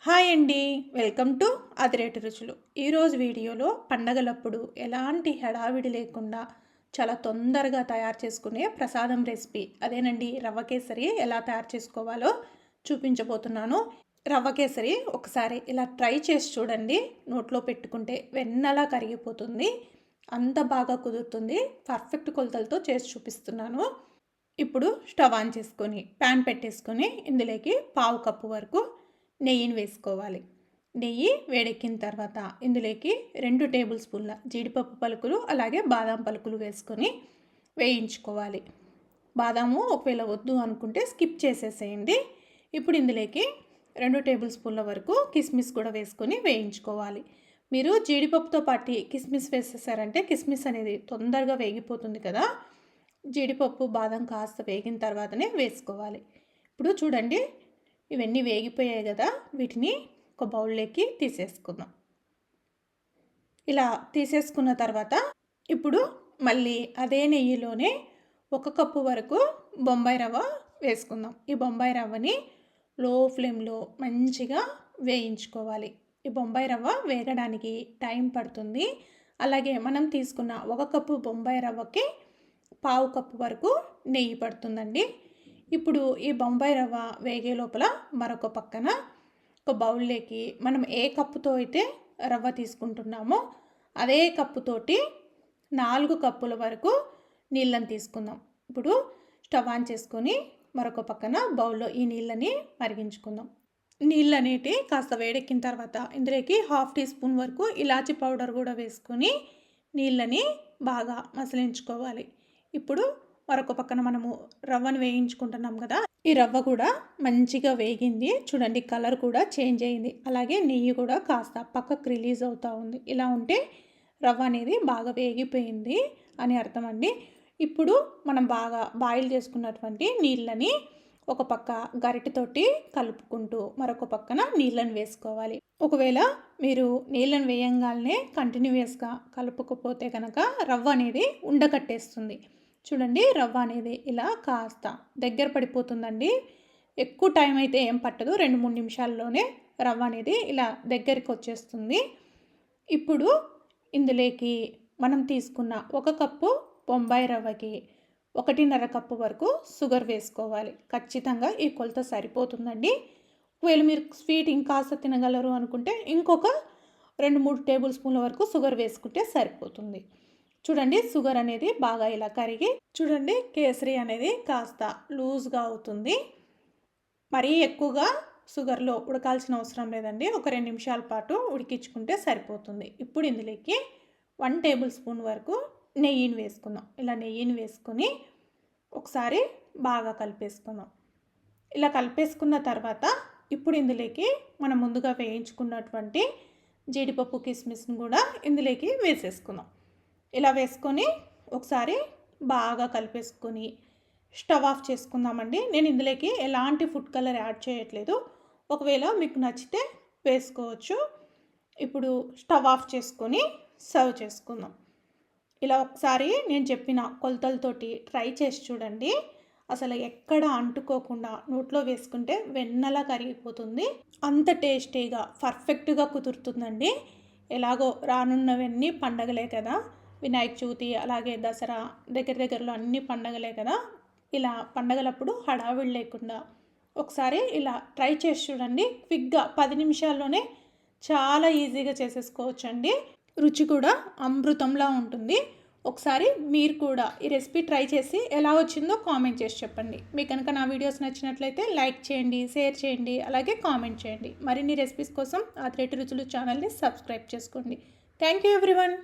Hi అండి, welcome to అదిరేటి రుచులు. ఈరోజు వీడియోలో పండగలప్పుడు ఎలాంటి హడావిడి లేకుండా చాలా తొందరగా తయారు చేసుకునే ప్రసాదం రెసిపీ అదేనండి. రవ్వ కేసరి ఎలా తయారు చేసుకోవాలో చూపించబోతున్నాను. రవ్వ కేసరి ఒకసారి ఇలా ట్రై చేసి చూడండి. నోట్లో పెట్టుకుంటే వెన్నలా కరిగిపోతుంది, అంత బాగా కుదురుతుంది. పర్ఫెక్ట్ కొలతలతో చేసి చూపిస్తున్నాను. ఇప్పుడు స్టవ్ ఆన్ చేసుకొని ప్యాన్ పెట్టేసుకొని ఇందులోకి పావు కప్పు వరకు నెయ్యిని వేసుకోవాలి. నెయ్యి వేడెక్కిన తర్వాత ఇందులోకి 2 టేబుల్ స్పూన్ల జీడిపప్పు పలుకులు అలాగే బాదం పలుకులు వేసుకొని వేయించుకోవాలి. బాదాము ఒకవేళ వద్దు అనుకుంటే స్కిప్ చేసేసేయండి. ఇప్పుడు ఇందులోకి 2 టేబుల్ స్పూన్ల వరకు కిస్మిస్ కూడా వేసుకొని వేయించుకోవాలి. మీరు జీడిపప్పుతో పాటు కిస్మిస్ వేసేసారంటే కిస్మిస్ అనేది తొందరగా వేగిపోతుంది కదా. జీడిపప్పు బాదం కాస్త వేగిన తర్వాతనే వేసుకోవాలి. ఇప్పుడు చూడండి, ఇవన్నీ వేగిపోయాయి కదా, వీటిని ఒక బౌల్లోకి తీసేసుకుందాం. ఇలా తీసేసుకున్న తర్వాత ఇప్పుడు మళ్ళీ అదే నెయ్యిలోనే 1 కప్పు వరకు బొంబాయి రవ్వ వేసుకుందాం. ఈ బొంబాయి రవ్వని లో ఫ్లేమ్లో మంచిగా వేయించుకోవాలి. ఈ బొంబాయి రవ్వ వేగడానికి టైం పడుతుంది. అలాగే మనం తీసుకున్న 1 కప్పు బొంబాయి రవ్వకి పావు కప్పు వరకు నెయ్యి పడుతుందండి. ఇప్పుడు ఈ బొంబాయి రవ్వ వేగే లోపల మరొక పక్కన ఒక బౌల్లోకి మనం ఏ కప్పుతో అయితే రవ్వ తీసుకుంటున్నామో అదే కప్పుతోటి 4 కప్పుల వరకు నీళ్ళని తీసుకుందాం. ఇప్పుడు స్టవ్ ఆన్ చేసుకొని మరొక పక్కన బౌల్లో ఈ నీళ్ళని మరిగించుకుందాం. నీళ్ళు అనేటి కాస్త వేడెక్కిన తర్వాత ఇందులోకి 1/2 టీ స్పూన్ వరకు ఇలాచి పౌడర్ కూడా వేసుకొని నీళ్ళని బాగా మసలించుకోవాలి. ఇప్పుడు మరొక పక్కన మనము రవ్వను వేయించుకుంటున్నాం కదా, ఈ రవ్వ కూడా మంచిగా వేగింది. చూడండి, కలర్ కూడా చేంజ్ అయింది. అలాగే నెయ్యి కూడా కాస్త పక్కకు రిలీజ్ అవుతూ ఉంది. ఇలా ఉంటే రవ్వ అనేది బాగా వేగిపోయింది అని అర్థం అండి. ఇప్పుడు మనం బాగా బాయిల్ చేసుకున్నటువంటి నీళ్ళని ఒక పక్క గరిటెతోటి కలుపుకుంటూ మరొక పక్కన నీళ్ళని వేసుకోవాలి. ఒకవేళ మీరు నీళ్ళని వేయంగానే కంటిన్యూస్గా కలుపుకపోతే కనుక రవ్వ అనేది ఉండకట్టేస్తుంది. చూడండి, రవ్వ అనేది ఇలా కాస్త దగ్గర పడిపోతుందండి. ఎక్కువ టైం అయితే ఏం పట్టదు, 2-3 నిమిషాల్లోనే రవ్వ అనేది ఇలా దగ్గరికి వచ్చేస్తుంది. ఇప్పుడు ఇందులోకి మనం తీసుకున్న 1 కప్పు బొంబాయి రవ్వకి 1.5 కప్పు వరకు షుగర్ వేసుకోవాలి. ఖచ్చితంగా ఈ కొలత సరిపోతుందండి. ఒకవేళ మీరు స్వీట్ ఇంకాస్త తినగలరు అనుకుంటే ఇంకొక 2-3 టేబుల్ స్పూన్ల వరకు షుగర్ వేసుకుంటే సరిపోతుంది. చూడండి, షుగర్ అనేది బాగా ఇలా కరిగి చూడండి కేసరి అనేది కాస్త లూజ్గా అవుతుంది. మరీ ఎక్కువగా షుగర్లో ఉడకాల్సిన అవసరం లేదండి. ఒక 2 నిమిషాల పాటు ఉడికించుకుంటే సరిపోతుంది. ఇప్పుడు ఇందులోకి 1 టేబుల్ స్పూన్ వరకు నెయ్యిని వేసుకుందాం. ఇలా నెయ్యిని వేసుకొని ఒకసారి బాగా కలిపేసుకుందాం. ఇలా కలిపేసుకున్న తర్వాత ఇప్పుడు ఇందులోకి మనం ముందుగా వేయించుకున్నటువంటి జీడిపప్పు కిస్మిస్ని కూడా ఇందులోకి వేసేసుకుందాం. ఇలా వేసుకొని ఒకసారి బాగా కలిపేసుకొని స్టవ్ ఆఫ్ చేసుకుందామండి. నేను ఇందులోకి ఎలాంటి ఫుడ్ కలర్ యాడ్ చేయట్లేదు. ఒకవేళ మీకు నచ్చితే వేసుకోవచ్చు. ఇప్పుడు స్టవ్ ఆఫ్ చేసుకొని సర్వ్ చేసుకుందాం. ఇలా ఒకసారి నేను చెప్పిన కొలతలతోటి ట్రై చేసి చూడండి. అసలు ఎక్కడ అంటుకోకుండా నోట్లో వేసుకుంటే వెన్నలా కరిగిపోతుంది. అంత టేస్టీగా పర్ఫెక్ట్గా కుదురుతుందండి. ఎలాగో రానున్నవన్నీ పండగలే కదా, వినాయక చవితి అలాగే దసరా దగ్గరలో అన్ని పండగలే కదా. ఇలా పండగలప్పుడు హడావిడి లేకుండా ఒకసారి ఇలా ట్రై చేసి చూడండి. క్విక్గా 10 నిమిషాల్లోనే చాలా ఈజీగా చేసేసుకోవచ్చండి. రుచి కూడా అమృతంలా ఉంటుంది. ఒకసారి మీరు కూడా ఈ రెసిపీ ట్రై చేసి ఎలా వచ్చిందో కామెంట్ చేసి చెప్పండి. మీకు కనుక నా వీడియోస్ నచ్చినట్లయితే లైక్ చేయండి, షేర్ చేయండి, అలాగే కామెంట్ చేయండి. మరిన్ని రెసిపీస్ కోసం అదిరేటి రుచులు ఛానల్ని సబ్స్క్రైబ్ చేసుకోండి. Thank you everyone.